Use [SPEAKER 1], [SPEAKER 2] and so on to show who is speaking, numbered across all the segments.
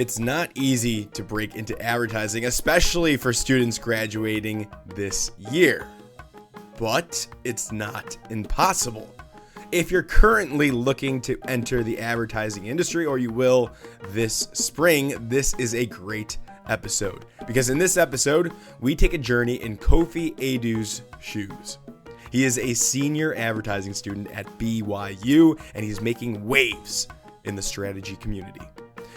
[SPEAKER 1] It's not easy to break into advertising, especially for students graduating this year. But it's not impossible. If you're currently looking to enter the advertising industry, or you will this spring, this is a great episode. Because in this episode, we take a journey in Kofi Aidoo's shoes. He is a senior advertising student at BYU, and he's making waves in the strategy community.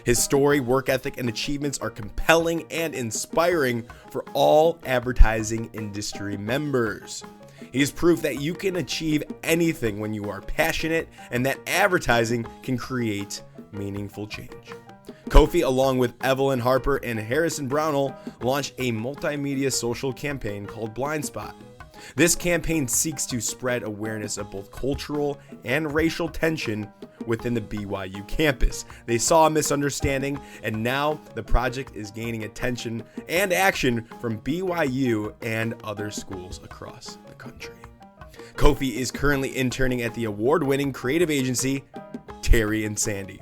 [SPEAKER 1] His story, work ethic, and achievements are compelling and inspiring for all advertising industry members. He's proof that you can achieve anything when you are passionate and that advertising can create meaningful change. Kofi, along with Evelyn Harper and Harrison Brownell, launched a multimedia social campaign called BlindSpot. This campaign seeks to spread awareness of both cultural and racial tension within the BYU campus. They saw a misunderstanding, and now the project is gaining attention and action from BYU and other schools across the country. Kofi is currently interning at the award-winning creative agency, Terri and Sandy.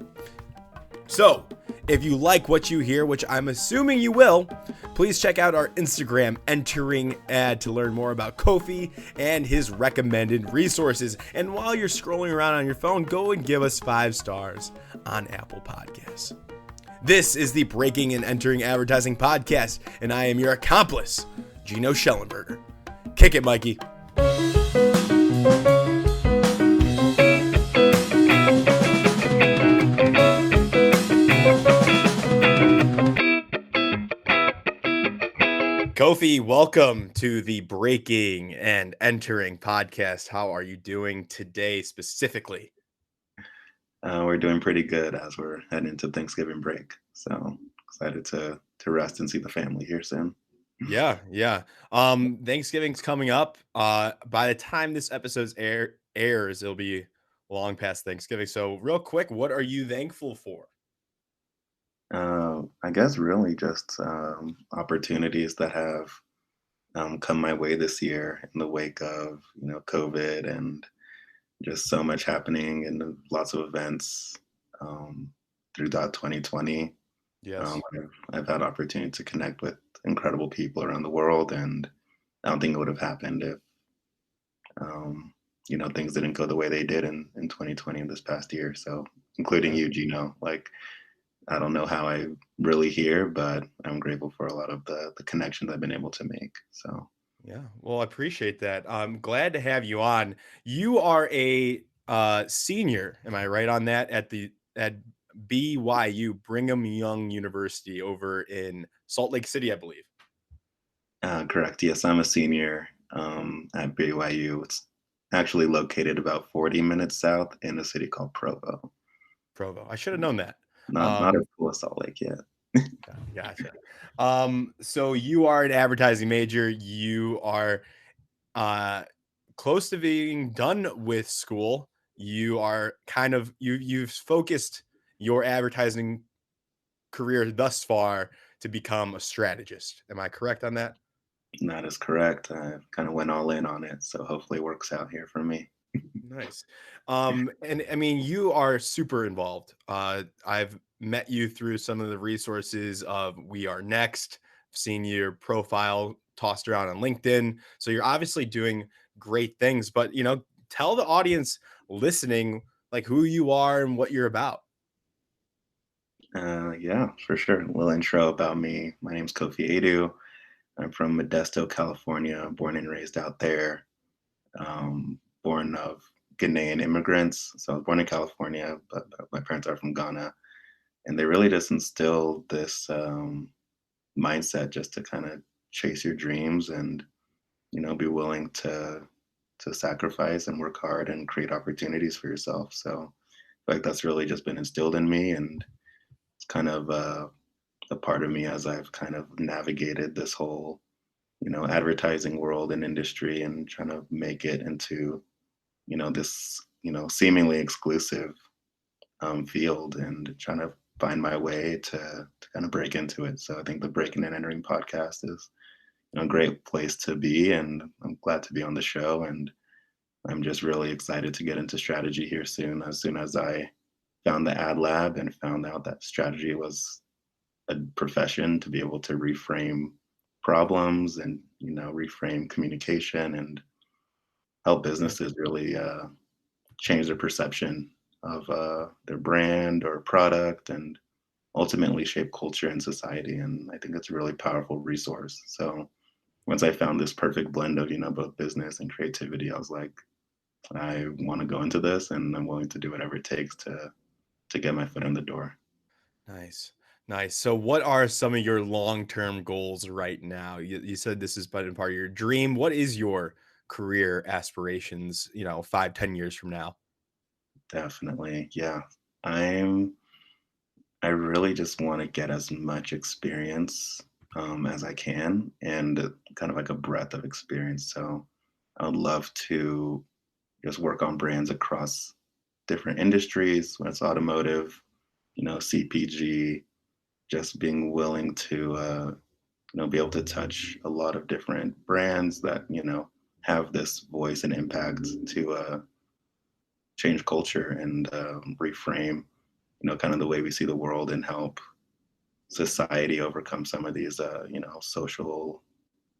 [SPEAKER 1] So, if you like what you hear, which I'm assuming you will, please check out our Instagram entering ad to learn more about Kofi and his recommended resources. And while you're scrolling around on your phone, go and give us 5 stars on Apple Podcasts. This is the Breaking and Entering Advertising Podcast, and I am your accomplice, Gino Schellenberger. Kick it, Mikey. Kofi, welcome to the Breaking and Entering podcast. How are you doing today specifically?
[SPEAKER 2] We're doing pretty good as we're heading into Thanksgiving break. So excited to rest and see the family here soon.
[SPEAKER 1] Yeah. Thanksgiving's coming up. By the time this episode airs, it'll be long past Thanksgiving. So real quick, what are you thankful for?
[SPEAKER 2] I guess really just opportunities that have come my way this year in the wake of COVID and just so much happening and lots of events throughout 2020.
[SPEAKER 1] Yes.
[SPEAKER 2] I've had opportunity to connect with incredible people around the world, and I don't think it would have happened if things didn't go the way they did in 2020 this past year. So including you, Gino, I don't know how I really here, but I'm grateful for a lot of the connections I've been able to make. So
[SPEAKER 1] yeah, well, I appreciate that. I'm glad to have you on. You are a senior, am I right on that, at BYU, Brigham Young University over in Salt Lake City, I believe.
[SPEAKER 2] Correct. Yes, I'm a senior at BYU. It's actually located about 40 minutes south in a city called Provo.
[SPEAKER 1] I should have known that.
[SPEAKER 2] Not as cool as Salt Lake yet.
[SPEAKER 1] Gotcha. So you are an advertising major. You are close to being done with school. You are you've focused your advertising career thus far to become a strategist. Am I correct on that?
[SPEAKER 2] That is correct. I kind of went all in on it, so hopefully it works out here for me.
[SPEAKER 1] Nice. And I mean, you are super involved. I've met you through some of the resources of We Are Next. I've seen your profile tossed around on LinkedIn. So you're obviously doing great things, but tell the audience listening who you are and what you're about.
[SPEAKER 2] Yeah, for sure. A little intro about me. My name's Kofi Aidoo. I'm from Modesto, California, born and raised out there. Born of Ghanaian immigrants. So I was born in California, but my parents are from Ghana. And they really just instilled this mindset just to kind of chase your dreams and, be willing to sacrifice and work hard and create opportunities for yourself. So I feel like that's really just been instilled in me, and it's kind of a part of me as I've kind of navigated this whole, advertising world and industry and trying to make it into, this, seemingly exclusive field and trying to find my way to kind of break into it. So I think the Breaking and Entering podcast is a great place to be, and I'm glad to be on the show. And I'm just really excited to get into strategy here soon as I found the ad lab and found out that strategy was a profession to be able to reframe problems and reframe communication and help
[SPEAKER 1] Yeah.
[SPEAKER 2] businesses really change their perception of their brand or product and ultimately shape culture and society. And I think it's a really powerful resource. So once I found this perfect blend of both business and creativity, I was like, I want to go into this, and I'm willing to do whatever it takes to get my foot in the door.
[SPEAKER 1] Nice. Nice. So what are some of your long-term goals right now? You said this has been part of your dream. What is your career aspirations, 5, 10 years from now?
[SPEAKER 2] Definitely, yeah. I'm I really just want to get as much experience as I can, and kind of like a breadth of experience. So I would love to just work on brands across different industries, when it's automotive, CPG, just being willing to be able to touch a lot of different brands that have this voice and impact to change culture and reframe kind of the way we see the world and help society overcome some of these social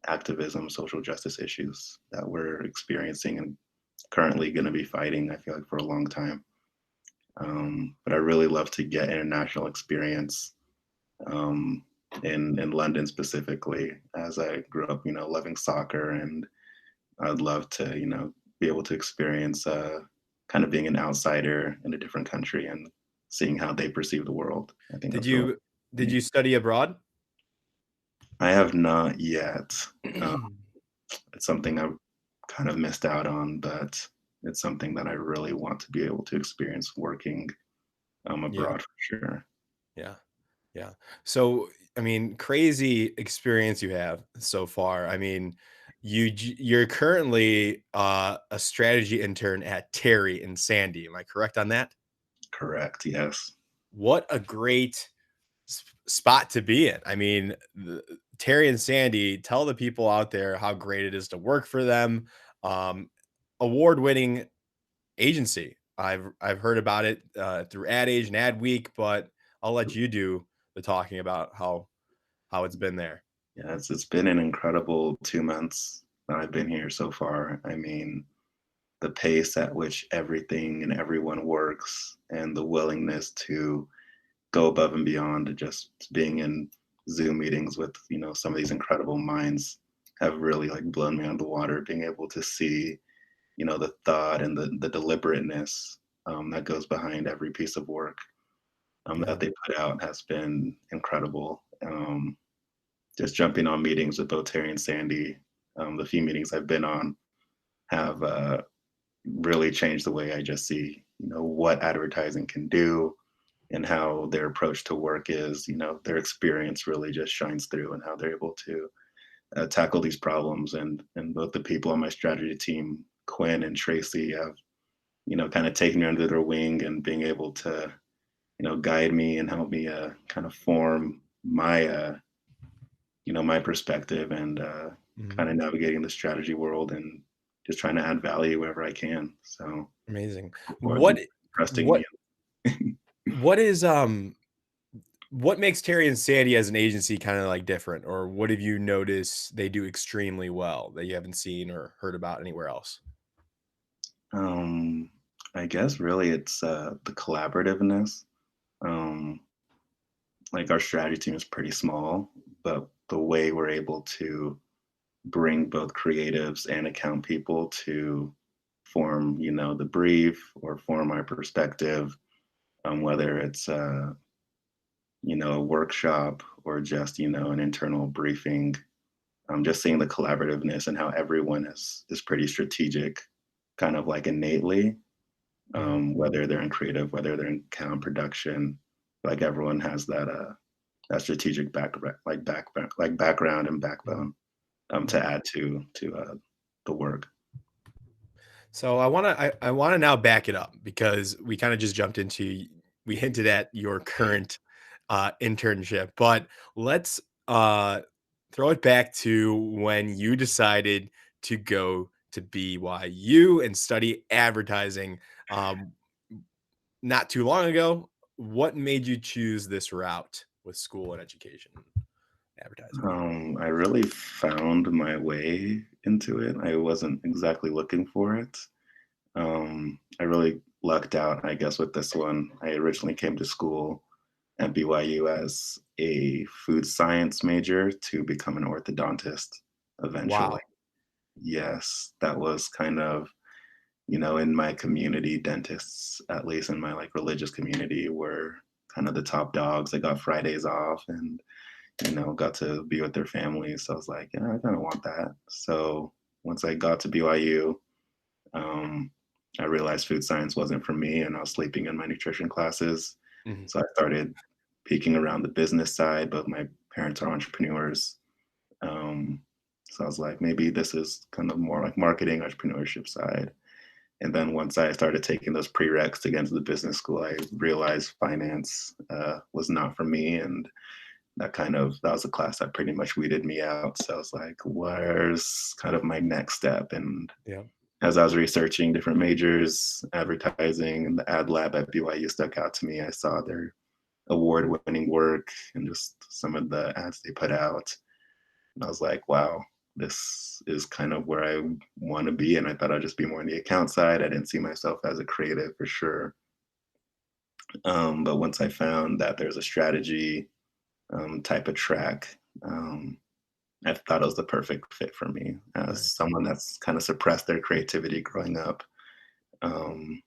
[SPEAKER 2] activism, social justice issues that we're experiencing and currently going to be fighting, I feel like, for a long time. But I really love to get international experience um, in London specifically, as I grew up, loving soccer, and I'd love to, be able to experience kind of being an outsider in a different country and seeing how they perceive the world. I think
[SPEAKER 1] Did
[SPEAKER 2] that's really
[SPEAKER 1] you did
[SPEAKER 2] me.
[SPEAKER 1] you study abroad?
[SPEAKER 2] I have not yet. Uh, it's something I've kind of missed out on, but it's something that I really want to be able to experience working
[SPEAKER 1] Yeah.
[SPEAKER 2] abroad for sure.
[SPEAKER 1] Yeah. Yeah. So, I mean, crazy experience you have so far. I mean, you're currently a strategy intern at Terry and Sandy. Am I correct on that?
[SPEAKER 2] Correct. Yes.
[SPEAKER 1] What a great spot to be in. I mean, Terry and Sandy, tell the people out there how great it is to work for them. Um, Award-winning agency. I've heard about it through Ad Age and Ad Week, but I'll let you do the talking about how it's been there.
[SPEAKER 2] Yeah, it's been an incredible 2 months that I've been here so far. I mean, the pace at which everything and everyone works and the willingness to go above and beyond to just being in Zoom meetings with, some of these incredible minds have really like blown me out of the water, being able to see, the thought and the deliberateness that goes behind every piece of work that
[SPEAKER 1] Yeah.
[SPEAKER 2] they put out has been incredible. Just jumping on meetings with both Terry and Sandy, the few meetings I've been on have really changed the way I just see, what advertising can do and how their approach to work is. Their experience really just shines through and how they're able to tackle these problems. And both the people on my strategy team, Quinn and Tracy, have kind of taken me under their wing and being able to guide me and help me kind of form my my perspective and
[SPEAKER 1] Mhm.
[SPEAKER 2] kind of navigating the strategy world and just trying to add value wherever I can. So
[SPEAKER 1] Amazing.
[SPEAKER 2] for them
[SPEAKER 1] What
[SPEAKER 2] trusting
[SPEAKER 1] what
[SPEAKER 2] me.
[SPEAKER 1] what is what makes Terry and Sandy as an agency kind of like different, or what have you noticed they do extremely well that you haven't seen or heard about anywhere else?
[SPEAKER 2] um, I guess really it's the collaborativeness. Um, like our strategy team is pretty small, but the way we're able to bring both creatives and account people to form, the brief or form our perspective, whether it's a workshop or just, an internal briefing. Just seeing the collaborativeness and how everyone is pretty strategic, kind of like innately,
[SPEAKER 1] Mhm.
[SPEAKER 2] whether they're in creative, whether they're in account production, like everyone has that strategic background and
[SPEAKER 1] Mhm.
[SPEAKER 2] backbone to
[SPEAKER 1] Mhm.
[SPEAKER 2] add to the work.
[SPEAKER 1] So I wanna now back it up because we kinda just jumped into we hinted at your current, internship, but let's, throw it back to when you decided to go to BYU and study advertising, um, not too long ago. What made you choose this route? with school and education and advertising?
[SPEAKER 2] I really found my way into it. I wasn't exactly looking for it. I really lucked out, I guess, with this one. I originally came to school at BYU as a food science major to become an orthodontist eventually.
[SPEAKER 1] Wow.
[SPEAKER 2] Yes, that was kind of, in my community, dentists, at least in my like religious community, were kind of the top dogs. They got Fridays off and, got to be with their families. So I was like, yeah, I kind of want that. So once I got to BYU, um, I realized food science wasn't for me, and I was sleeping in my nutrition classes.
[SPEAKER 1] Mhm.
[SPEAKER 2] So I started peeking around the business side, but my parents are entrepreneurs. Um, so I was like, maybe this is kind of more like marketing, entrepreneurship side. And then once I started taking those prereqs to get into the business school, I realized finance was not for me, and that was a class that pretty much weeded me out. So I was like, where's kind of my next step? And
[SPEAKER 1] Yeah.
[SPEAKER 2] as I was researching different majors, advertising, and the ad lab at BYU stuck out to me. I saw their award-winning work and just some of the ads they put out. And I was like, wow, this is kind of where I want to be. And I thought I'd just be more on the account side. I didn't see myself as a creative for sure. But once I found that there's a strategy type of track, I thought it was the perfect fit for me as
[SPEAKER 1] Nice.
[SPEAKER 2] someone that's kind of suppressed their creativity growing up. Um,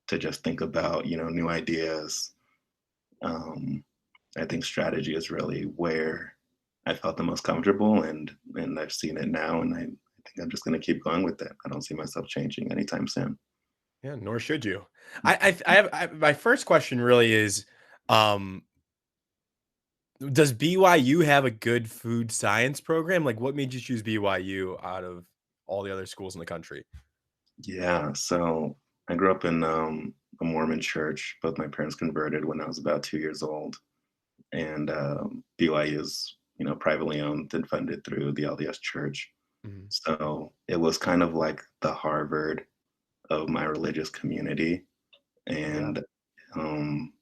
[SPEAKER 2] to just think about, new ideas. Um, I think strategy is really where I felt the most comfortable, and I've seen it now, and I think I'm just going to keep going with it. I don't see myself changing anytime soon.
[SPEAKER 1] Yeah, nor should you. My first question really is, um, does BYU have a good food science program? Like, what made you choose BYU out of all the other schools in the country?
[SPEAKER 2] Yeah, so I grew up in a Mormon church. Both my parents converted when I was about 2 years old, and BYU is privately owned and funded through the LDS Church.
[SPEAKER 1] Mhm.
[SPEAKER 2] So it was kind of like the Harvard of my religious community,
[SPEAKER 1] Yeah.
[SPEAKER 2] and um,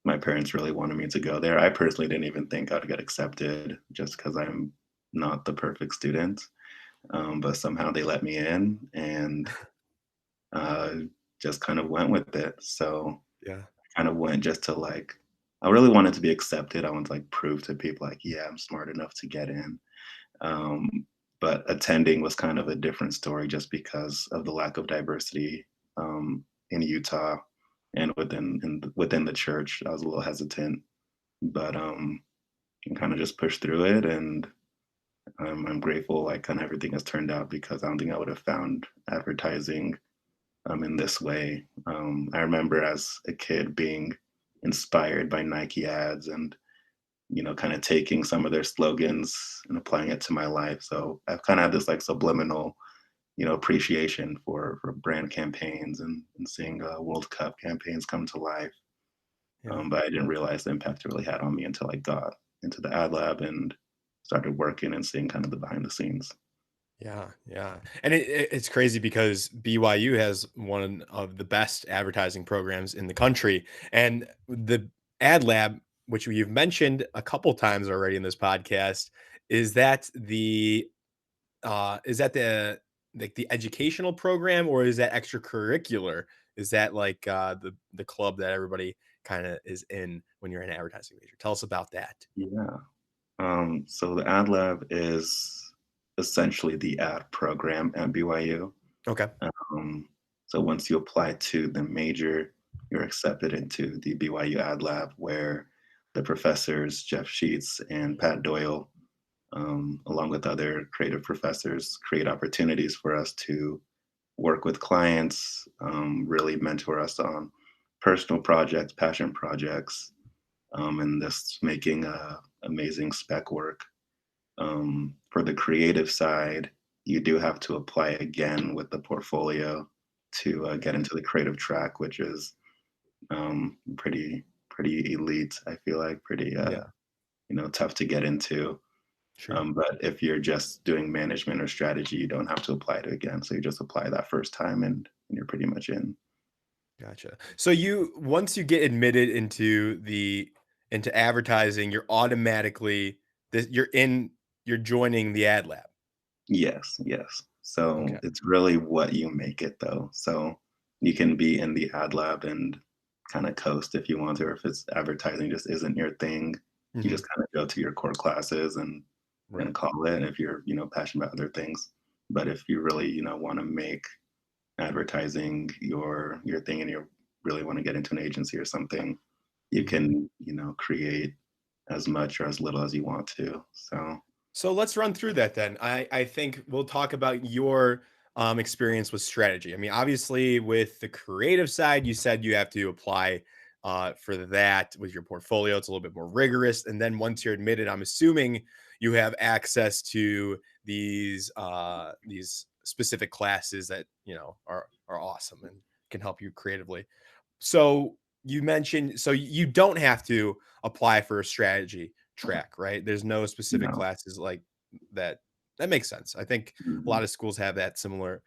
[SPEAKER 2] my parents really wanted me to go there. I personally didn't even think I'd get accepted just because I'm not the perfect student, but somehow they let me in and uh, just kind of went with it. So
[SPEAKER 1] Yeah.
[SPEAKER 2] I kind of went just to like, I really wanted to be accepted. I wanted to like prove to people like, yeah, I'm smart enough to get in. Um, but attending was kind of a different story just because of the lack of diversity in Utah and within the church. I was a little hesitant, but I kind of just pushed through it, and I'm grateful. Like kind of everything has turned out because I don't think I would have found advertising in this way. I remember as a kid being inspired by Nike ads and kind of taking some of their slogans and applying it to my life. So I've kind of had this like subliminal, appreciation for brand campaigns and seeing World Cup campaigns come to life.
[SPEAKER 1] Yeah.
[SPEAKER 2] But I didn't realize the impact it really had on me until I got into the ad lab and started working and seeing kind of the behind the scenes.
[SPEAKER 1] Yeah, yeah, and it's crazy because BYU has one of the best advertising programs in the country, and the ad lab, which you've mentioned a couple times already in this podcast, is that the like the educational program, or is that extracurricular? Is that like the club that everybody kind of is in when you're an advertising major? Tell us about that.
[SPEAKER 2] Yeah. So the ad lab is essentially the ad program at BYU.
[SPEAKER 1] Okay.
[SPEAKER 2] Um, so once you apply to the major, you're accepted into the BYU Ad Lab, where the professors Jeff Sheets and Pat Doyle, along with other creative professors, create opportunities for us to work with clients, really mentor us on personal projects, passion projects, and this making amazing spec work. For the creative side, you do have to apply again with the portfolio to get into the creative track, which is pretty elite. I feel like pretty
[SPEAKER 1] Yeah,
[SPEAKER 2] tough to get into.
[SPEAKER 1] sure.
[SPEAKER 2] But if you're just doing management or strategy, you don't have to apply it again. So you just apply that first time, and you're pretty much in.
[SPEAKER 1] Gotcha. So you once you get admitted into the into advertising, you're automatically you're joining the ad lab.
[SPEAKER 2] Yes, yes. So
[SPEAKER 1] Okay.
[SPEAKER 2] it's really what you make it though. So you can be in the ad lab and kind of coast if you want to, or if it's advertising just isn't your thing, you
[SPEAKER 1] Hmm.
[SPEAKER 2] just kind of go to your core classes and
[SPEAKER 1] Right.
[SPEAKER 2] call it if you're, passionate about other things. But if you really, want to make advertising your thing and you really want to get into an agency or something, you
[SPEAKER 1] Mhm.
[SPEAKER 2] can, create as much or as little as you want to. So
[SPEAKER 1] So let's run through that then. I think we'll talk about your experience with strategy. I mean, obviously, with the creative side, you said you have to apply for that with your portfolio. It's a little bit more rigorous, and then once you're admitted, I'm assuming you have access to these specific classes that are awesome and can help you creatively. So you mentioned, so you don't have to apply for a strategy track, right? There's no specific
[SPEAKER 2] no.
[SPEAKER 1] classes like that. That makes sense. I think a
[SPEAKER 2] Mhm.
[SPEAKER 1] lot of schools have that similar.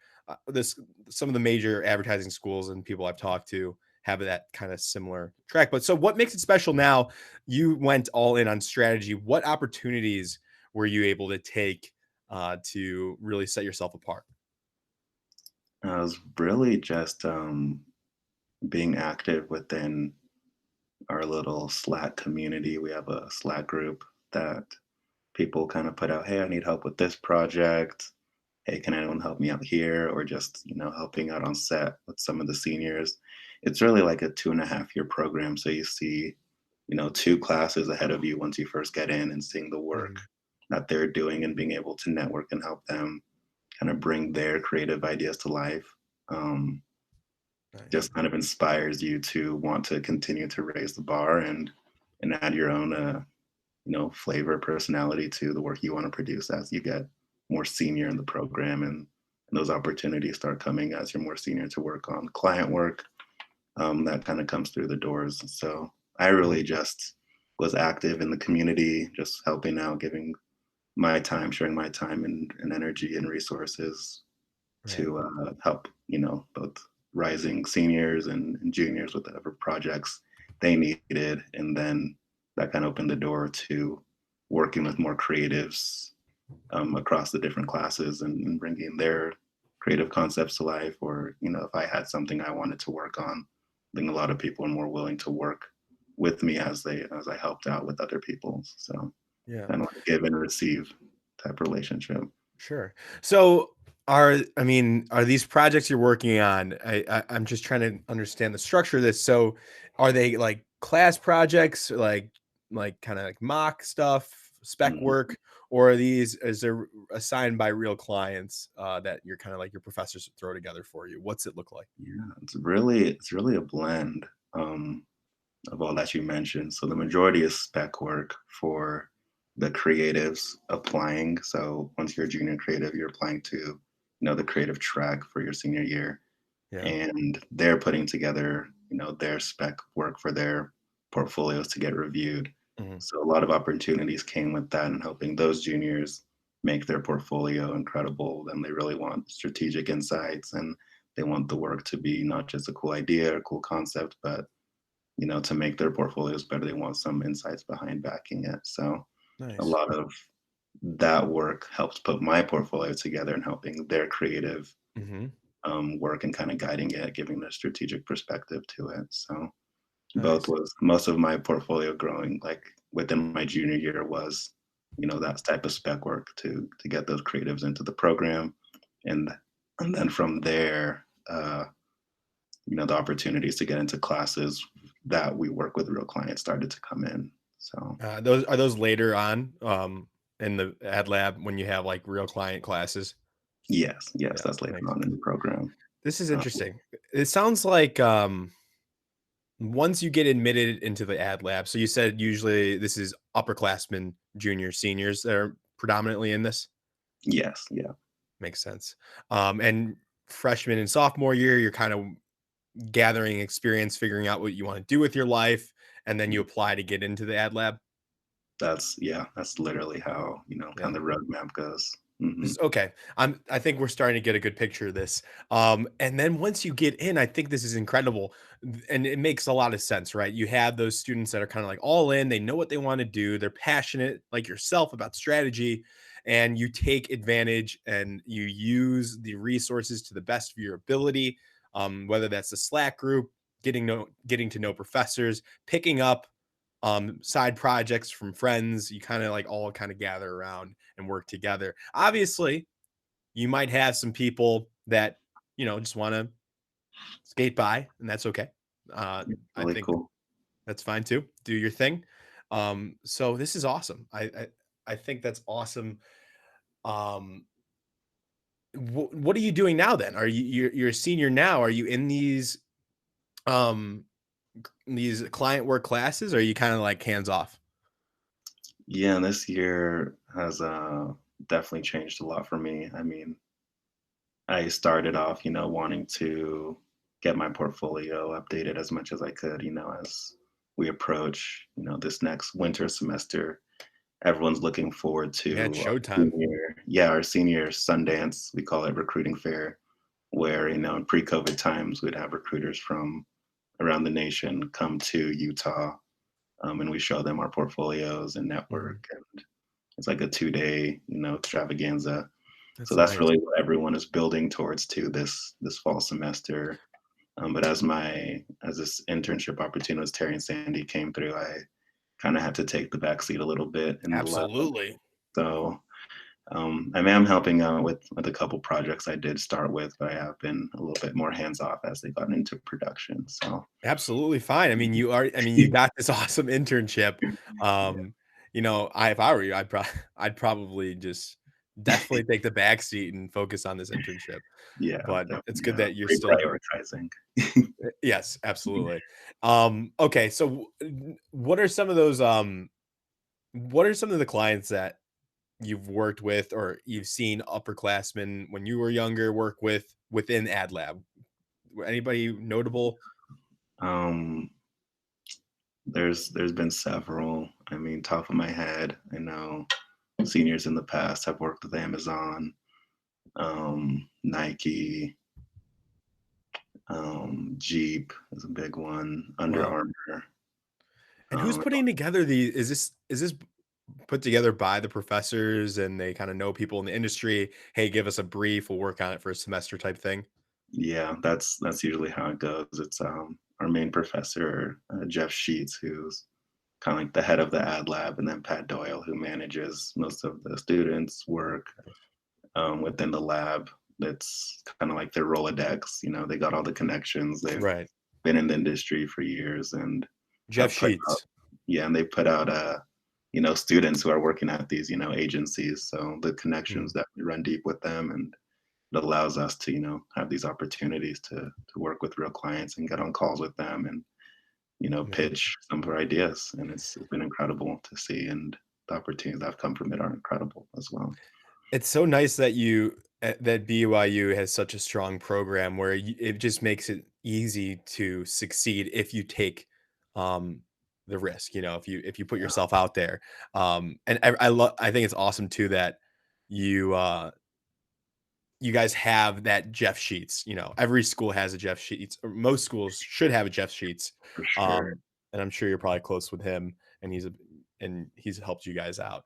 [SPEAKER 1] This Some of the major advertising schools and people I've talked to have that kind of similar track. But so, what makes it special now? You went all in on strategy. What opportunities were you able to take to really set yourself apart?
[SPEAKER 2] I was really just being active within our little Slack community. We have a Slack group that people kind of put out, hey, I need help with this project. Hey, can anyone help me out here? Or just, helping out on set with some of the seniors. It's really like a 2.5 year program. So you see, two classes ahead of you once you first get in and seeing the work
[SPEAKER 1] Mhm.
[SPEAKER 2] that they're doing and being able to network and help them kind of bring their creative ideas to life. Um,
[SPEAKER 1] Nice.
[SPEAKER 2] just kind of inspires you to want to continue to raise the bar and add your own flavor personality to the work you want to produce as you get more senior in the program, and those opportunities start coming as you're more senior to work on client work, that kind of comes through the doors. So I
[SPEAKER 1] Mhm.
[SPEAKER 2] really just was active in the community, just helping out, giving my time, sharing my time and energy and resources
[SPEAKER 1] Right.
[SPEAKER 2] to help, both rising seniors and juniors with whatever projects they needed. And then that kind of opened the door to working with more creatives across the different classes and bringing their creative concepts to life. Or, if I had something I wanted to work on, I think a lot of people are more willing to work with me as I helped out with other people. So
[SPEAKER 1] Yeah.
[SPEAKER 2] kind of like give and receive type relationship.
[SPEAKER 1] Sure. So are these projects you're working on? I'm just trying to understand the structure of this. So are they like class projects, like kind of like mock stuff, spec
[SPEAKER 2] Mhm.
[SPEAKER 1] work, or is there assigned by real clients that you're kind of like your professors throw together for you? What's it look like?
[SPEAKER 2] Yeah, it's really a blend of all that you mentioned. So the majority is spec work for the creatives applying. So once you're a junior creative, you're applying to, the creative track for your senior year,
[SPEAKER 1] Yeah.
[SPEAKER 2] and they're putting together, their spec work for their portfolios to get reviewed.
[SPEAKER 1] Mhm.
[SPEAKER 2] So a lot of opportunities came with that and helping those juniors make their portfolio incredible. Then they really want strategic insights, and they want the work to be not just a cool idea or cool concept, but to make their portfolios better, they want some insights behind backing it. So a
[SPEAKER 1] Nice.
[SPEAKER 2] lot of that work helps put my portfolio together and helping their creative
[SPEAKER 1] Hmm.
[SPEAKER 2] work and kind of guiding it, giving a strategic perspective to it. So both
[SPEAKER 1] Nice.
[SPEAKER 2] was most of my portfolio growing like within my junior year was, that type of spec work to get those creatives into the program, and and then from there, the opportunities to get into classes that we work with real clients started to come in. So
[SPEAKER 1] Those later on in the ad lab when you have like real client classes?
[SPEAKER 2] yes, yes,
[SPEAKER 1] Yeah,
[SPEAKER 2] that's later
[SPEAKER 1] makes
[SPEAKER 2] on
[SPEAKER 1] sense.
[SPEAKER 2] in the program.
[SPEAKER 1] This is
[SPEAKER 2] Um,
[SPEAKER 1] interesting. It sounds like once you get admitted into the ad lab, so you said usually this is upperclassmen, juniors, seniors that are predominantly in this.
[SPEAKER 2] yes, yeah,
[SPEAKER 1] Makes sense. And freshman and sophomore year, you're kind of gathering experience, figuring out what you want to do with your life, and then you
[SPEAKER 2] mm,
[SPEAKER 1] apply to get into the ad lab.
[SPEAKER 2] that's yeah, that's literally how
[SPEAKER 1] Yeah.
[SPEAKER 2] kind of the roadmap goes. Hmm.
[SPEAKER 1] Okay. I think we're starting to get a good picture of this. And then once you get in, I think this is incredible. And it makes a lot of sense, right? You have those students that are kind of like all in, they know what they want to do, they're passionate like yourself about strategy, and you take advantage and you use the resources to the best of your ability. Whether that's the Slack group, getting to know professors, picking up side projects from friends, you kind of like all kind of gather around and work together. Obviously, you might have some people that, just want to skate by, and that's okay. I
[SPEAKER 2] Really
[SPEAKER 1] think
[SPEAKER 2] cool.
[SPEAKER 1] that's fine too. Do your thing. So this is awesome. I think that's awesome. Um, what are you doing now then? You're a senior now? Are you in um these client work classes, or are you kind of like hands off?
[SPEAKER 2] Yeah, this year has definitely changed a lot for me. I mean, I started off, wanting to get my portfolio updated as much as I could, as we approach, this next winter semester. Everyone's looking forward
[SPEAKER 1] Yeah, it's
[SPEAKER 2] to
[SPEAKER 1] showtime.
[SPEAKER 2] our senior Sundance, we call it recruiting fair, where, in pre-COVID times, we'd have recruiters from around the nation come to Utah, and we show them our portfolios and
[SPEAKER 1] Mhm.
[SPEAKER 2] network. And it's like a 2 day, extravaganza. So
[SPEAKER 1] That's
[SPEAKER 2] that's
[SPEAKER 1] nice.
[SPEAKER 2] really what everyone is building towards to this fall semester. But as this internship opportunity as Terry and Sandy came through, I kind of had to take the back seat a little bit in the lab.
[SPEAKER 1] Absolutely.
[SPEAKER 2] So I mean, I'm helping out with a couple projects I did start with, but I have been a little bit more hands off as they got into production. So
[SPEAKER 1] Absolutely fine. I mean, you got this awesome internship.
[SPEAKER 2] yeah,
[SPEAKER 1] If I were you, I'd probably just definitely take the back seat and focus on this internship.
[SPEAKER 2] yeah,
[SPEAKER 1] But it's
[SPEAKER 2] definitely
[SPEAKER 1] good that you're still
[SPEAKER 2] reprioritizing.
[SPEAKER 1] yes, absolutely. Okay, so what are some of the clients that you've worked with or you've seen upperclassmen when you were younger work with within Ad Lab? Anybody notable?
[SPEAKER 2] Um, there's been several. I mean, top of my head, I know seniors in the past have worked with Amazon, Nike, Jeep is a big one, Under
[SPEAKER 1] Wow.
[SPEAKER 2] Armour.
[SPEAKER 1] And who's
[SPEAKER 2] Um,
[SPEAKER 1] putting together is this put together by the professors and they kind of know people in the industry? Hey, give us a brief, we'll work on it for a semester type thing.
[SPEAKER 2] yeah, that's usually how it goes. It's our main professor, Jeff Sheets, who's kind of like the head of the ad lab, and then Pat Doyle, who manages most of the students' work within the lab. It's kind of like their Rolodex. They got all the connections. They've
[SPEAKER 1] Right.
[SPEAKER 2] been in the industry for years and
[SPEAKER 1] Jeff
[SPEAKER 2] have put out,
[SPEAKER 1] Sheets.
[SPEAKER 2] yeah, and they put out, students who are working at these, agencies. So the connections
[SPEAKER 1] Mhm.
[SPEAKER 2] that we run deep with them, and it allows us to, have these opportunities to work with real clients and get on calls with them and,
[SPEAKER 1] Yeah.
[SPEAKER 2] pitch some of our ideas. And it's been incredible to see. And the opportunities that have come from it are incredible as well.
[SPEAKER 1] It's so nice that that BYU has such a strong program where it just makes it easy to succeed if you take um, the risk. If you put
[SPEAKER 2] Yeah,
[SPEAKER 1] yourself out there. And I think it's awesome too that you you guys have that Jeff Sheets. Every school has a Jeff Sheets, or most schools should have a Jeff Sheets.
[SPEAKER 2] for sure.
[SPEAKER 1] And I'm sure you're probably close with him, and he's helped you guys out.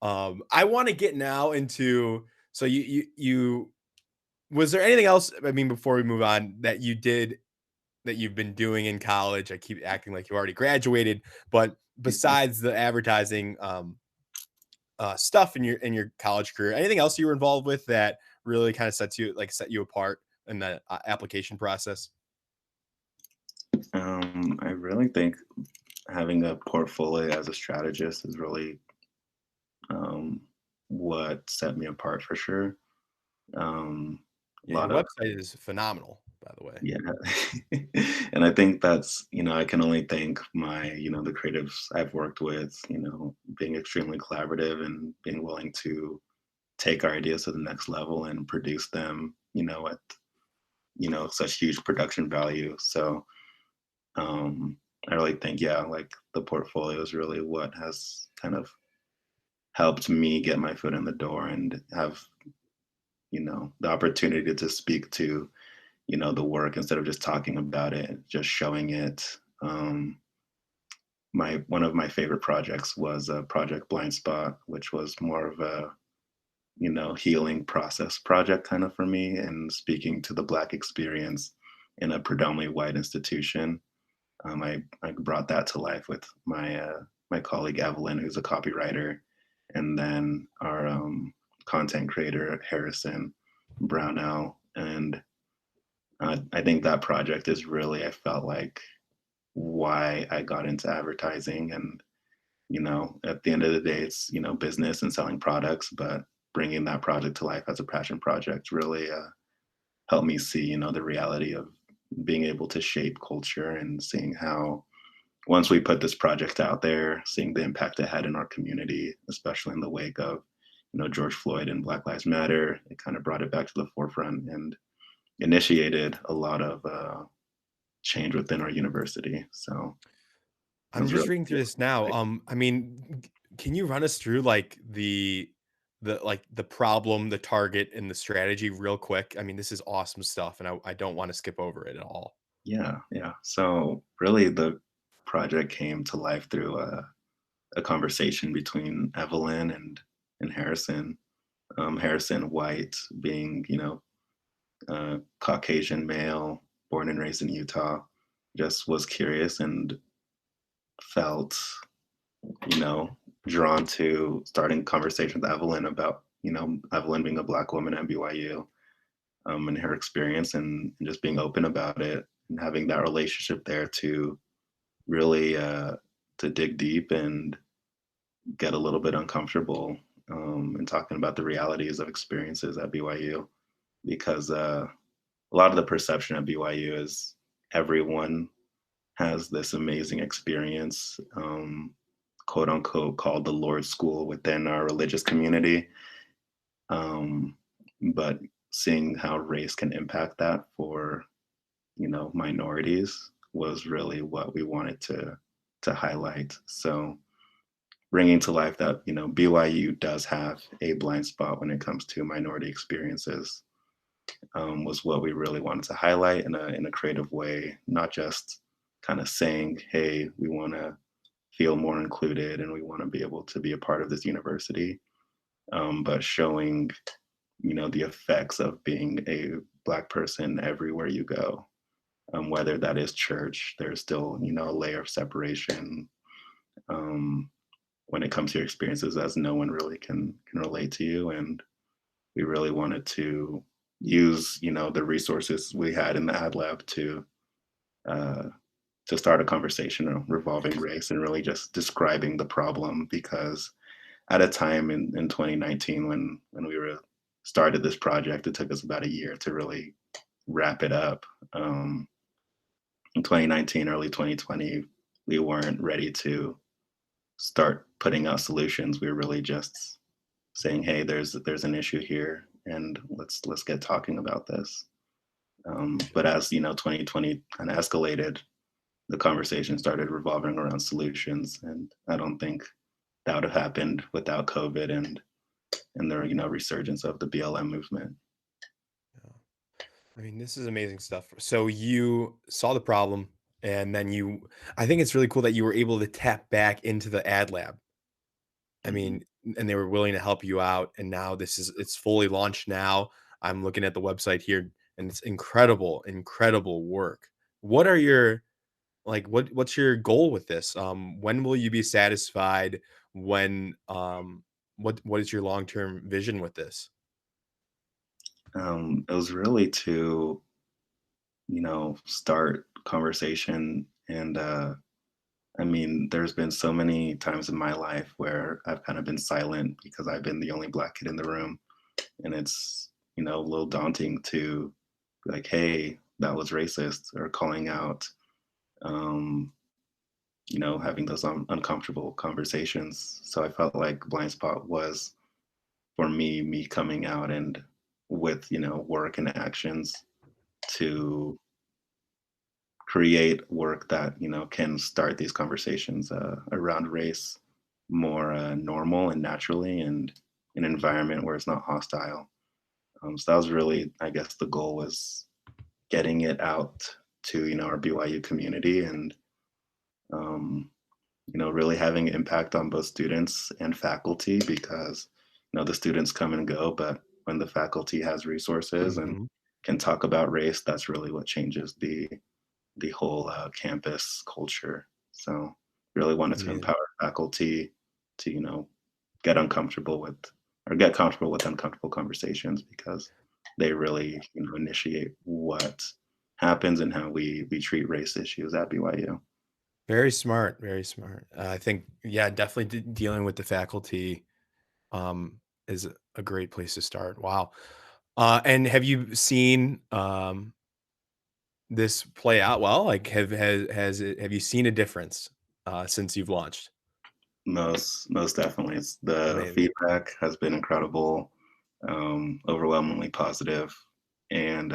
[SPEAKER 1] I want to get now into so you was there anything else? I mean, before we move on, that you've been doing in college? I keep acting like you already graduated, but besides the advertising stuff in your college career, anything else you were involved with that really kind of set you apart in the application process?
[SPEAKER 2] I really think having a portfolio as a strategist is really um, what set me apart for sure. A
[SPEAKER 1] Yeah, your
[SPEAKER 2] lot of
[SPEAKER 1] website is phenomenal, by the way.
[SPEAKER 2] Yeah. And I think that's, I can only thank the creatives I've worked with, being extremely collaborative and being willing to take our ideas to the next level and produce them, at, such huge production value. So I really think, yeah, like the portfolio is really what has kind of helped me get my foot in the door and have, the opportunity to speak to, the work instead of just talking about it, just showing it. My One of my favorite projects was a project BlindSpot, which was more of a, healing process project kind of for me, and speaking to the Black experience in a predominantly white institution. I brought that to life with my colleague Evelyn, who's a copywriter, and then our content creator Harrison Brownell. And I think that project is really, I felt like, why I got into advertising. And at the end of the day, it's business and selling products, but bringing that project to life as a passion project really helped me see the reality of being able to shape culture, and seeing how once we put this project out there, seeing the impact it had in our community, especially in the wake of George Floyd and Black Lives Matter. It kind of brought it back to the forefront and initiated a lot of change within our university. So it
[SPEAKER 1] I'm
[SPEAKER 2] was
[SPEAKER 1] just
[SPEAKER 2] really
[SPEAKER 1] reading through this now.
[SPEAKER 2] like,
[SPEAKER 1] I mean, can you run us through like the problem, the target, and the strategy real quick? I mean, this is awesome stuff, and I don't want to skip over it at all.
[SPEAKER 2] yeah. So really, the project came to life through a conversation between Evelyn and Harrison. Harrison White, being Caucasian male, born and raised in Utah, just was curious and felt, you know, drawn to starting conversation with Evelyn about, Evelyn being a Black woman at BYU, and her experience, and just being open about it, and having that relationship there to really to dig deep and get a little bit uncomfortable, and talking about the realities of experiences at BYU, because a lot of the perception at BYU is everyone has this amazing experience, quote unquote, called the Lord's School within our religious community. Um, but seeing how race can impact that for, minorities was really what we wanted to highlight. So bringing to life that, BYU does have a blind spot when it comes to minority experiences, was what we really wanted to highlight in a creative way, not just kind of saying, hey, we want to feel more included and we want to be able to be a part of this university, but showing, the effects of being a Black person everywhere you go. Whether that is church, there's still, a layer of separation, um, when it comes to your experiences, as no one really can relate to you. And we really wanted to use the resources we had in the ad lab uh, to start a conversation revolving race and really just describing the problem, because at a time in 2019 when we were started this project, it took us about a year to really wrap it up. In 2019, early 2020, we weren't ready to start putting out solutions. We were really just saying, hey, there's an issue here, and let's get talking about this. But as 2020 kind of escalated, the conversation started revolving around solutions, and I don't think that would have happened without COVID and the resurgence of the BLM movement.
[SPEAKER 1] Yeah. I mean, this is amazing stuff. So you saw the problem, and then I think it's really cool that you were able to tap back into the ad lab. I
[SPEAKER 2] Mhm.
[SPEAKER 1] mean, and they were willing to help you out. And now it's fully launched now. I'm looking at the website here, and it's incredible, incredible work. What are your what's your goal with this? When will you be satisfied? When what is your long-term vision with this?
[SPEAKER 2] It was really to start conversation. And I mean, there's been so many times in my life where I've kind of been silent because I've been the only Black kid in the room, and it's a little daunting to be like, hey, that was racist, or calling out, um, having those uncomfortable conversations. So I felt like Blind Spot was, for me coming out, and with work and actions to create work that can start these conversations around race, more normal and naturally, and an environment where it's not hostile. So that was really, I guess, the goal was getting it out to our BYU community, and um, really having impact on both students and faculty, because the students come and go, but when the faculty has resources and
[SPEAKER 1] Hmm.
[SPEAKER 2] can talk about race, that's really what changes the whole campus culture. So really wanted to
[SPEAKER 1] Amazing.
[SPEAKER 2] empower faculty to get uncomfortable with or get comfortable with uncomfortable conversations, because they really initiate what happens and how we treat race issues at BYU.
[SPEAKER 1] Very smart. Very smart. I think, yeah, definitely dealing with the faculty is a great place to start. Wow. And have you seen this play out well? Like, have you seen a difference since you've launched?
[SPEAKER 2] Most definitely. The
[SPEAKER 1] Amazing.
[SPEAKER 2] feedback has been incredible, overwhelmingly positive, and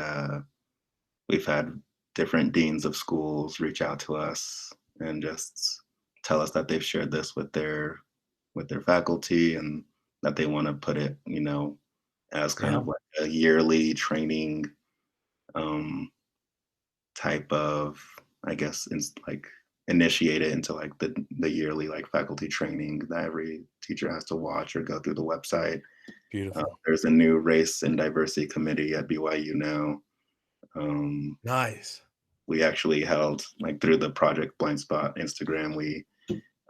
[SPEAKER 2] we've had different deans of schools reach out to us and just tell us that they've shared this with their faculty, and that they want to put it, as kind
[SPEAKER 1] Yeah.
[SPEAKER 2] of like a yearly training um, type of, I guess, like initiate it into like the yearly like faculty training that every teacher has to watch or go through the website.
[SPEAKER 1] Beautiful.
[SPEAKER 2] There's a new race and diversity committee at BYU now. Um,
[SPEAKER 1] Nice.
[SPEAKER 2] we actually held, like, through the Project BlindSpot Instagram, we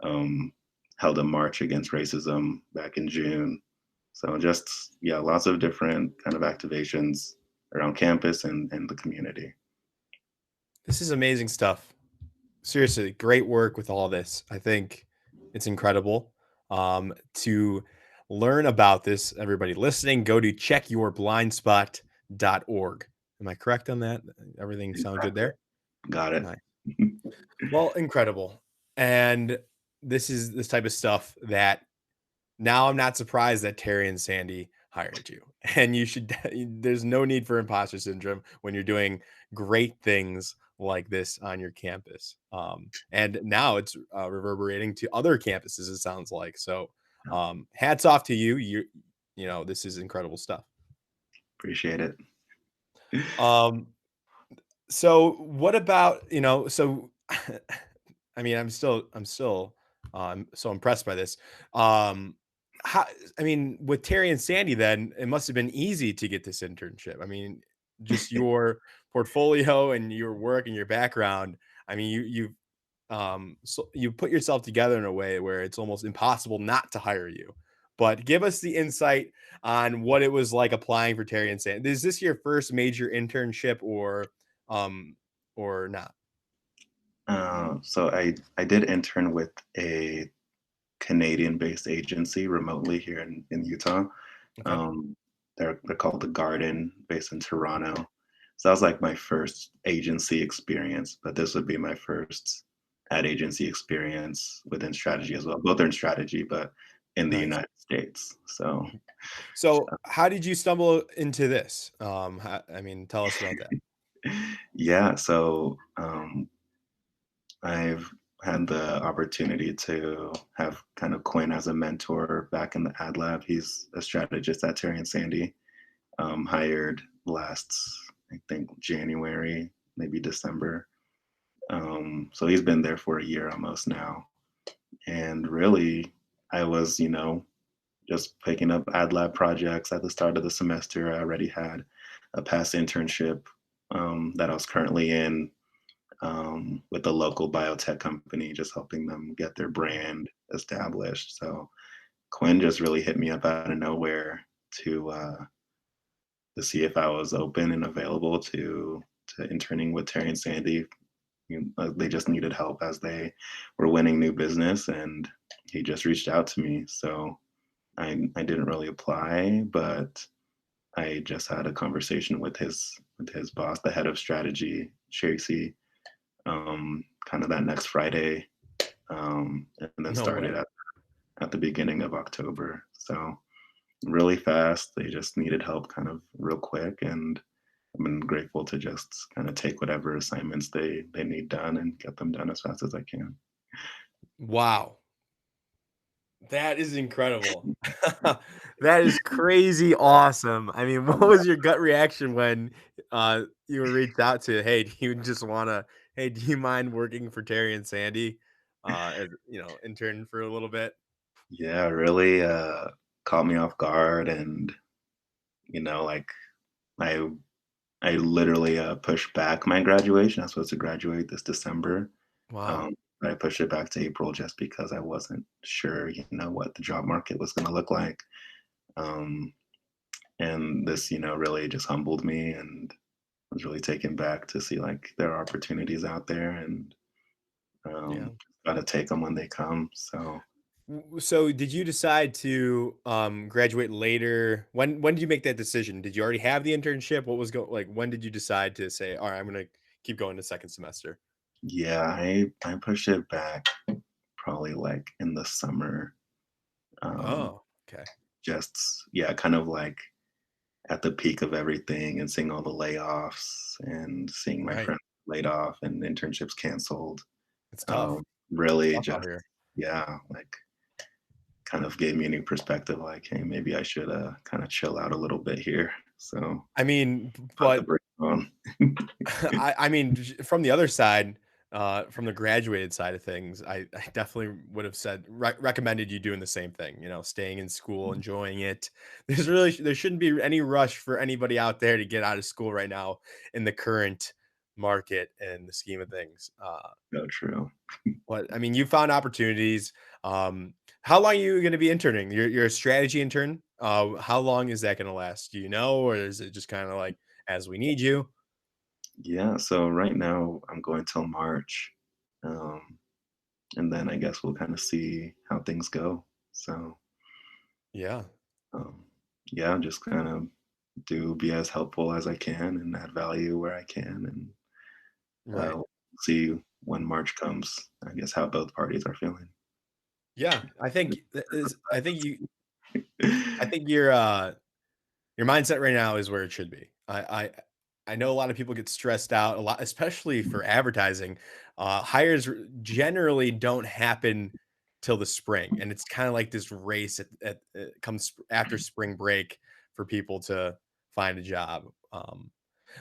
[SPEAKER 2] um, held a march against racism back in June. So just, yeah, lots of different kind of activations around campus and the community.
[SPEAKER 1] This is amazing stuff. Seriously, great work with all this. I think it's incredible. To learn about this, everybody listening, go to checkyourblindspot.org. Am I correct on that? Everything sound good
[SPEAKER 2] Exactly.
[SPEAKER 1] there?
[SPEAKER 2] Got it.
[SPEAKER 1] Nice. Well, incredible. And this is this type of stuff that now I'm not surprised that Terry and Sandy hired you. And you should, there's no need for imposter syndrome when you're doing great things like this on your campus. And now it's reverberating to other campuses, it sounds like. So hats off to you. This is incredible stuff.
[SPEAKER 2] Appreciate it.
[SPEAKER 1] Um, so what about, so I mean, I'm still so impressed by this. Um, how, I mean, with Terry and Sandy, then it must have been easy to get this internship. I mean, just your portfolio and your work and your background. I mean, so you put yourself together in a way where it's almost impossible not to hire you. But give us the insight on what it was like applying for Terry and Sandy. Is this your first major internship um or not?
[SPEAKER 2] So I did intern with a Canadian-based agency remotely here in Utah.
[SPEAKER 1] Okay.
[SPEAKER 2] Um, they're called The Garden, based in Toronto. So that was like my first agency experience, but this would be my first ad agency experience within strategy as well. Both are in strategy, but in the
[SPEAKER 1] Nice.
[SPEAKER 2] United States. So
[SPEAKER 1] So, how did you stumble into this? I mean, tell us about that.
[SPEAKER 2] yeah, so I've had the opportunity to have kind of Quinn as a mentor back in the ad lab. He's a strategist at Terry and Sandy, hired last, I think, January, maybe December. So he's been there for a year almost now. And really, I was, just picking up ad lab projects at the start of the semester. I already had a past internship that I was currently in, with a local biotech company, just helping them get their brand established. So Quinn just really hit me up out of nowhere to see if I was open and available to interning with Terry and Sandy. They just needed help as they were winning new business, and he just reached out to me. So I didn't really apply, but I just had a conversation with his boss, the head of strategy, Tracy, kind of that next Friday, and then
[SPEAKER 1] No
[SPEAKER 2] started
[SPEAKER 1] way.
[SPEAKER 2] at the beginning of October. So really fast. They just needed help kind of real quick, and I've been grateful to just kind of take whatever assignments they need done and get them done as fast as I can.
[SPEAKER 1] Wow. That is incredible. That is crazy awesome. I mean, what was your gut reaction when, you were reached out to, "Hey, do you just wanna hey, do you mind working for Terry and Sandy, as, intern for a little bit?"
[SPEAKER 2] Yeah, really caught me off guard, and like I I literally pushed back my graduation. I'm supposed to graduate this December.
[SPEAKER 1] Wow.
[SPEAKER 2] Um, but I pushed it back to April just because I wasn't sure, what the job market was going to look like. Um, and this, really just humbled me, and was really taken back to see like there are opportunities out there, and
[SPEAKER 1] Yeah.
[SPEAKER 2] got to take them when they come. So
[SPEAKER 1] So did you decide to, graduate later? When did you make that decision? Did you already have the internship? What was when did you decide to say, "Alright, I'm gonna keep going to second semester?"
[SPEAKER 2] yeah, I pushed it back probably like in the summer. Um,
[SPEAKER 1] Oh, okay.
[SPEAKER 2] just yeah, kind of like at the peak of everything, and seeing all the layoffs, and seeing my
[SPEAKER 1] Right.
[SPEAKER 2] friends laid off and internships canceled.
[SPEAKER 1] It's tough.
[SPEAKER 2] Um,
[SPEAKER 1] It's
[SPEAKER 2] really
[SPEAKER 1] tough out
[SPEAKER 2] just
[SPEAKER 1] here.
[SPEAKER 2] yeah, like kind of gave me a new perspective. Like, hey, maybe I should kind of chill out a little bit here. So
[SPEAKER 1] I mean,
[SPEAKER 2] about to
[SPEAKER 1] but
[SPEAKER 2] break on.
[SPEAKER 1] I mean, from the other side, from the graduated side of things, I definitely would have said recommended you doing the same thing. Staying in school, enjoying it. There shouldn't be any rush for anybody out there to get out of school right now in the current market and the scheme of things.
[SPEAKER 2] No, true.
[SPEAKER 1] But I mean, you found opportunities. How long are you going to be interning? You're a strategy intern. How long is that going to last? Do you know, or is it just kind of like as we need you?
[SPEAKER 2] Yeah. So right now I'm going till March, um, and then I guess we'll kind of see how things go. So
[SPEAKER 1] Yeah,
[SPEAKER 2] um, yeah, just kind of do be as helpful as I can and add value where I can, and
[SPEAKER 1] right.
[SPEAKER 2] we'll see when March comes. I guess how both parties are feeling.
[SPEAKER 1] Yeah, I think your mindset right now is where it should be. I know a lot of people get stressed out a lot, especially for advertising. Hires generally don't happen till the spring, and it's kind of like this race comes after spring break for people to find a job.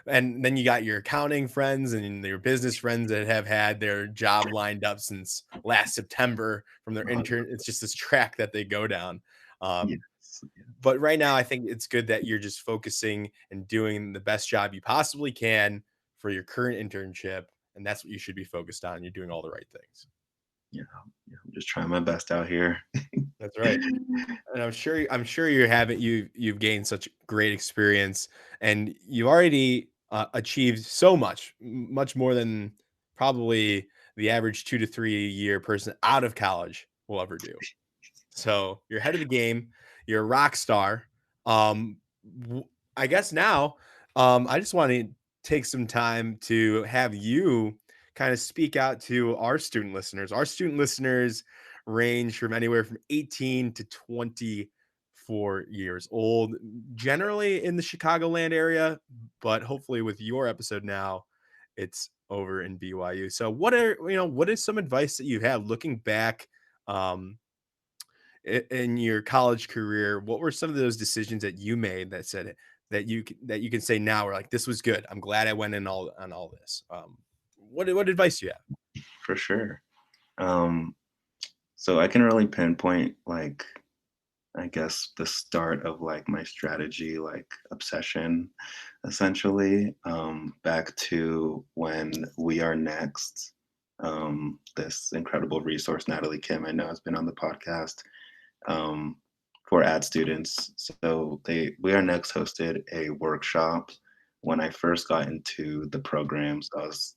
[SPEAKER 1] And then you got your accounting friends and your business friends that have had their job lined up since last September from their intern. It's just this track that they go down. Um,
[SPEAKER 2] Yes.
[SPEAKER 1] but right now, I think it's good that you're just focusing and doing the best job you possibly can for your current internship, and that's what you should be focused on. You're doing all the right things.
[SPEAKER 2] Yeah, yeah, I'm just trying my best out here.
[SPEAKER 1] That's right. And I'm sure you've gained such great experience, and you've already achieved so much more than probably the average 2 to 3 year person out of college will ever do. So you're ahead of the game. You're a rock star. Um, I guess now, I just want to take some time to have you kind of speak out to our student listeners. Our student listeners range from anywhere from 18 to 24 years old, generally in the Chicagoland area, but hopefully with your episode now, it's over in BYU. So what is some advice that you have looking back? Um, in your college career, what were some of those decisions that you made that said that you can say now, or like this was good. I'm glad I went in all on all this. What advice do you have?
[SPEAKER 2] For sure. Um, so I can really pinpoint like I guess the start of like my strategy, like obsession, essentially, back to when We Are Next, this incredible resource, Natalie Kim, I know has been on the podcast, um, for ad students. So We Are Next hosted a workshop when I first got into the program. So I was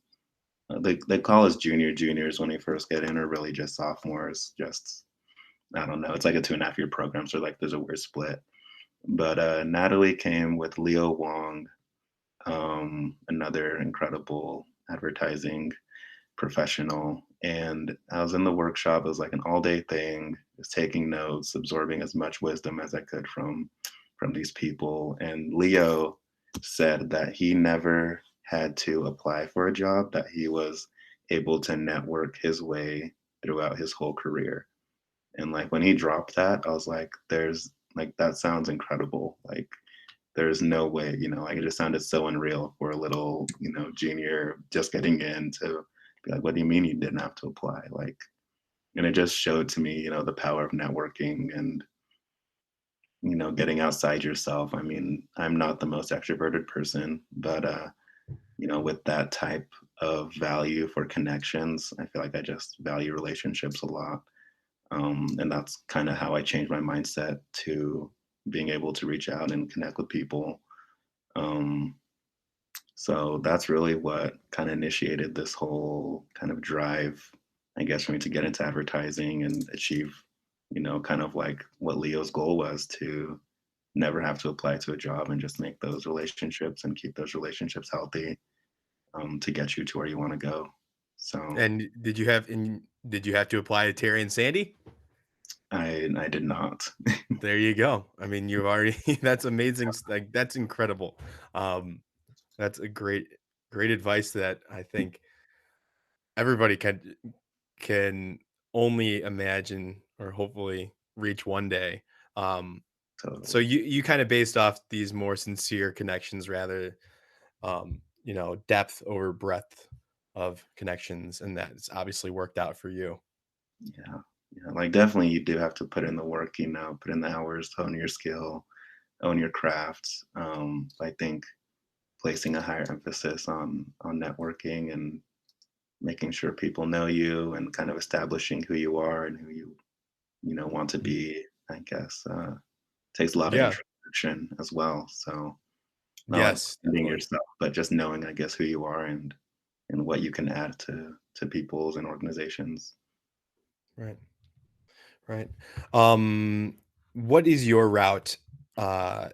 [SPEAKER 2] they call us juniors when we first get in, or really just sophomores. Just I don't know. It's like a 2.5 year program, so like there's a weird split. But Natalie came with Leo Wong, another incredible advertising professional. And I was in the workshop. It was like an all-day thing. Just taking notes, absorbing as much wisdom as I could from these people. And Leo said that he never had to apply for a job, that he was able to network his way throughout his whole career. And like when he dropped that, I was like, there's like that sounds incredible. Like there's no way, like it just sounded so unreal for a little, junior just getting in to be like, what do you mean you didn't have to apply? Like, and it just showed to me, the power of networking and, getting outside yourself. I mean, I'm not the most extroverted person, but with that type of value for connections, I feel like I just value relationships a lot. And that's kind of how I changed my mindset to being able to reach out and connect with people. Um, so that's really what kind of initiated this whole kind of drive, I guess, for me to get into advertising and achieve, kind of like what Leo's goal was to never have to apply to a job and just make those relationships and keep those relationships healthy, to get you to where you want to go. So
[SPEAKER 1] And did you have to apply to Terry and Sandy?
[SPEAKER 2] I did not.
[SPEAKER 1] There you go. I mean, you already that's amazing. Like that's incredible. Um, that's a great advice that I think everybody can only imagine or hopefully reach one day. Um, so
[SPEAKER 2] Totally.
[SPEAKER 1] you kind of based off these more sincere connections rather depth over breadth of connections, and that's obviously worked out for you.
[SPEAKER 2] Yeah. Yeah. Like definitely you do have to put in the work, put in the hours, hone your skill, own your craft. I think placing a higher emphasis on networking and making sure people know you and kind of establishing who you are and who you want to
[SPEAKER 1] Mhm.
[SPEAKER 2] be, I guess, takes a lot of
[SPEAKER 1] Yeah.
[SPEAKER 2] introspection as well. So not like
[SPEAKER 1] Yes,
[SPEAKER 2] being
[SPEAKER 1] definitely.
[SPEAKER 2] yourself, but just knowing, I guess, who you are and what you can add to people's and organizations.
[SPEAKER 1] Right. Right. Um, what is your route? Uh,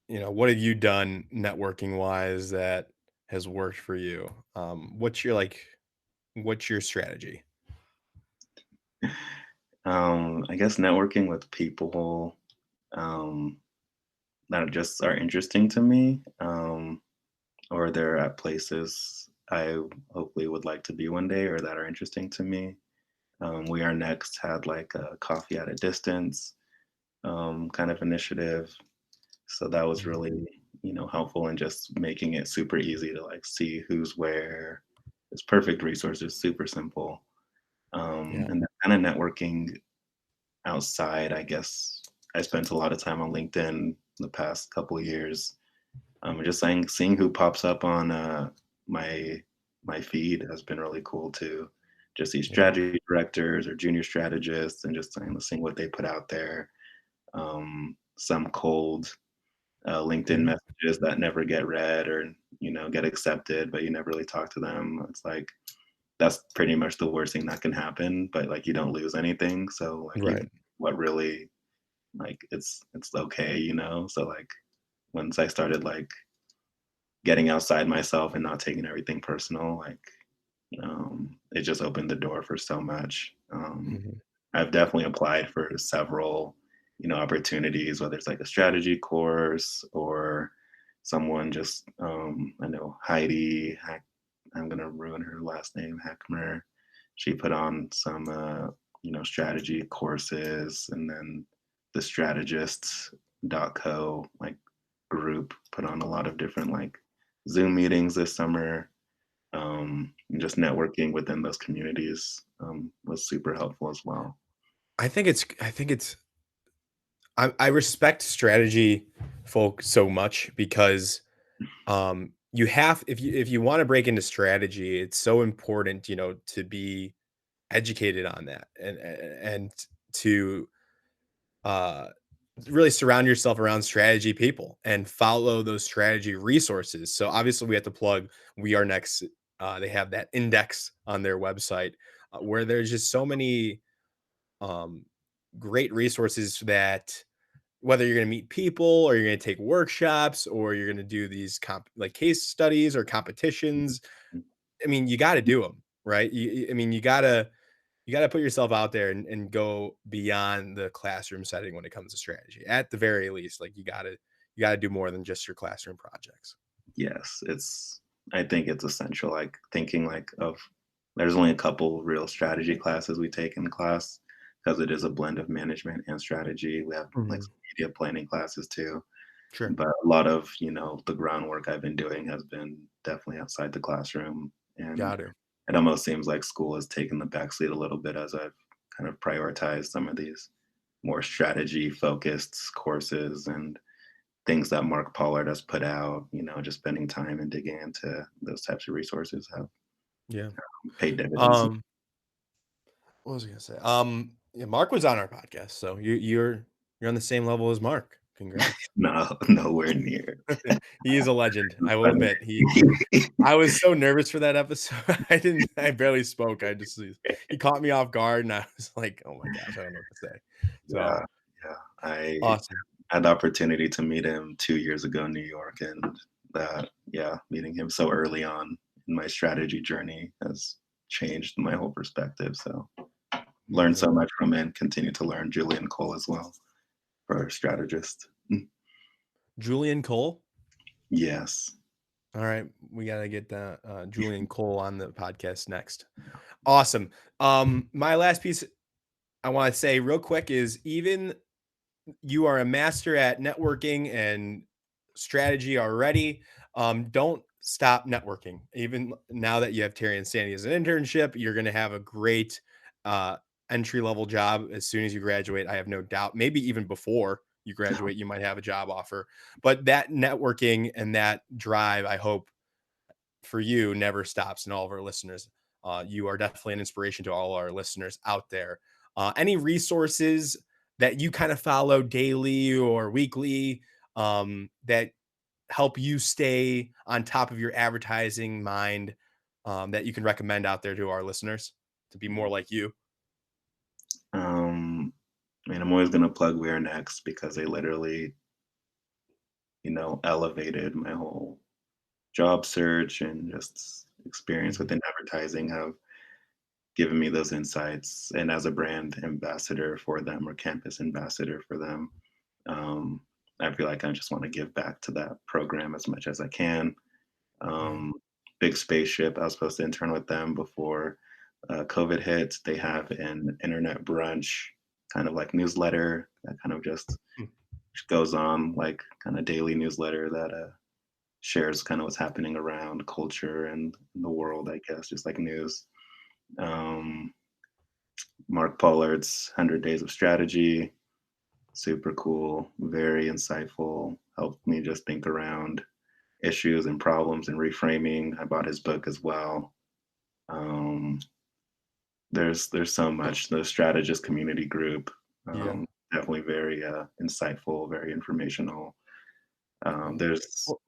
[SPEAKER 1] what have you done networking wise that has worked for you? What's your strategy?
[SPEAKER 2] I guess networking with people, um, that just are interesting to me, or they're at places I hopefully would like to be one day, or that are interesting to me. We Are Next had like a coffee at a distance, kind of initiative, so that was
[SPEAKER 1] Mhm.
[SPEAKER 2] really helpful in just making it super easy to like see who's where. It's perfect resources, super simple,
[SPEAKER 1] Yeah.
[SPEAKER 2] and then kind of networking outside, I guess I spent a lot of time on LinkedIn the past couple of years. Just seeing who pops up on my my feed has been really cool too. Just see
[SPEAKER 1] Yeah.
[SPEAKER 2] strategy directors or junior strategists and just seeing what they put out there. Some cold LinkedIn
[SPEAKER 1] Mhm.
[SPEAKER 2] messages that never get read or get accepted, but you never really talk to them. It's like that's pretty much the worst thing that can happen, but like you don't lose anything. So like even
[SPEAKER 1] Right.
[SPEAKER 2] what really like it's okay, so like once I started like getting outside myself and not taking everything personal, like it just opened the door for so much.
[SPEAKER 1] Mhm.
[SPEAKER 2] I've definitely applied for several opportunities, whether it's like a strategy course or someone just I know I'm gonna ruin her last name, Heckmer. She put on some strategy courses, and then the strategists.co like group put on a lot of different like Zoom meetings this summer. And just networking within those communities was super helpful as well.
[SPEAKER 1] I respect strategy folk so much because you have if you want to break into strategy, it's so important, to be educated on that and to uh really surround yourself around strategy people and follow those strategy resources. So obviously we have to plug We Are Next. They have that index on their website where there's just so many um, great resources that whether you're going to meet people or you're going to take workshops or you're going to do these like case studies or competitions. I mean, you got to do them, right? I mean, you gotta put yourself out there and go beyond the classroom setting when it comes to strategy. At the very least, like you gotta do more than just your classroom projects.
[SPEAKER 2] Yes, I think it's essential. Like thinking like of there's only a couple real strategy classes we take in class because it is a blend of management and strategy. We have like
[SPEAKER 1] Mhm.
[SPEAKER 2] some media planning classes too.
[SPEAKER 1] Sure.
[SPEAKER 2] But a lot of, the groundwork I've been doing has been definitely outside the classroom. And
[SPEAKER 1] Got it.
[SPEAKER 2] it almost seems like school has taken the backseat a little bit as I've kind of prioritized some of these more strategy focused courses and things that Mark Pollard has put out, just spending time and digging into those types of resources have
[SPEAKER 1] Yeah.
[SPEAKER 2] paid dividends.
[SPEAKER 1] Um, what was I gonna say? Yeah, Mark was on our podcast, so you're on the same level as Mark. Congrats.
[SPEAKER 2] No, nowhere near.
[SPEAKER 1] He is a legend. I will admit. I was so nervous for that episode. I barely spoke. He caught me off guard and I was like, oh my gosh, I don't know what to say. So
[SPEAKER 2] Yeah, yeah. I
[SPEAKER 1] awesome.
[SPEAKER 2] had the opportunity to meet him 2 years ago in New York, and meeting him so early on in my strategy journey has changed my whole perspective, so learned so
[SPEAKER 1] Amazing.
[SPEAKER 2] much from it and continue to learn Julian Cole as well for a strategist.
[SPEAKER 1] Julian Cole.
[SPEAKER 2] Yes.
[SPEAKER 1] All right. We gotta get that Julian Cole on the podcast next. Awesome. My last piece I want to say real quick is even you are a master at networking and strategy already. Don't stop networking. Even now that you have Terry and Sandy as an internship, you're going to have a great uh, entry level job as soon as you graduate. I have no doubt. Maybe even before you graduate, you might have a job offer. But that networking and that drive, I hope for you, never stops. And all of our listeners, you are definitely an inspiration to all our listeners out there. Any resources that you kind of follow daily or weekly that help you stay on top of your advertising mind that you can recommend out there to our listeners to be more like you?
[SPEAKER 2] I'm always gonna plug We're Next because they literally, elevated my whole job search and just experience
[SPEAKER 1] Mhm.
[SPEAKER 2] within advertising have given me those insights. And as a brand ambassador for them or campus ambassador for them, um, I feel like I just want to give back to that program as much as I can.
[SPEAKER 1] Yeah.
[SPEAKER 2] Um, Big Spaceship, I was supposed to intern with them before COVID hit. They have an internet brunch kind of like newsletter that kind of just
[SPEAKER 1] Mm.
[SPEAKER 2] goes on like kind of daily newsletter that shares kind of what's happening around culture and the world, I guess, just like news. Um, Mark Pollard's 100 Days of Strategy, super cool, very insightful, helped me just think around issues and problems and reframing. I bought his book as well. Um, there's so much. The strategist community group,
[SPEAKER 1] Yeah.
[SPEAKER 2] definitely very insightful, very informational.
[SPEAKER 1] Cool.
[SPEAKER 2] There's
[SPEAKER 1] Well,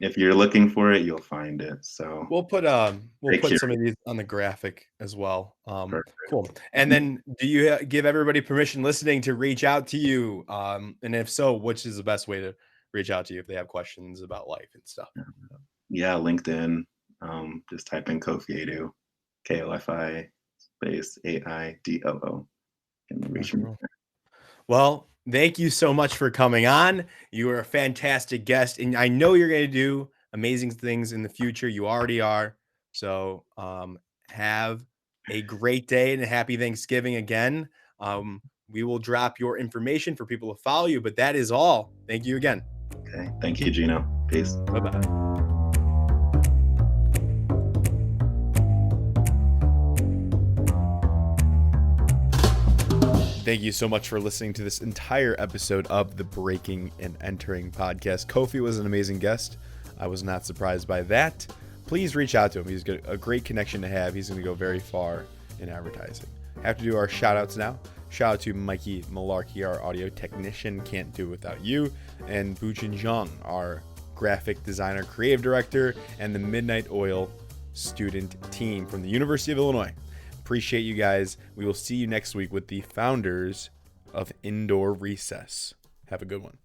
[SPEAKER 2] if you're looking for it, you'll find it. So
[SPEAKER 1] we'll
[SPEAKER 2] take
[SPEAKER 1] put
[SPEAKER 2] care.
[SPEAKER 1] some of these on the graphic as well. Cool.
[SPEAKER 2] Perfect.
[SPEAKER 1] And then do you give everybody permission listening to reach out to you? And if so, which is the best way to reach out to you if they have questions about life and stuff?
[SPEAKER 2] Yeah, LinkedIn. Just type in Kofi Aidoo, Kofi space Aidoo. Can
[SPEAKER 1] Rock
[SPEAKER 2] reach
[SPEAKER 1] and
[SPEAKER 2] me.
[SPEAKER 1] roll. Well, thank you so much for coming on. You were a fantastic guest, and I know you're going to do amazing things in the future. You already are. So have a great day and a happy Thanksgiving again. We will drop your information for people to follow you, but that is all. Thank you again.
[SPEAKER 2] Okay. Thank you, Gino. Peace.
[SPEAKER 1] Bye bye. Thank you so much for listening to this entire episode of the Breaking and Entering podcast. Kofi was an amazing guest. I was not surprised by that. Please reach out to him. He's got a great connection to have. He's going to go very far in advertising. Have to do our shout outs now. Shout out to Mikey Malarkey, our audio technician. Can't do it without you. And Buchin Zhang, our graphic designer, creative director, and the Midnight Oil student team from the University of Illinois. Appreciate you guys. We will see you next week with the founders of Indoor Recess. Have a good one.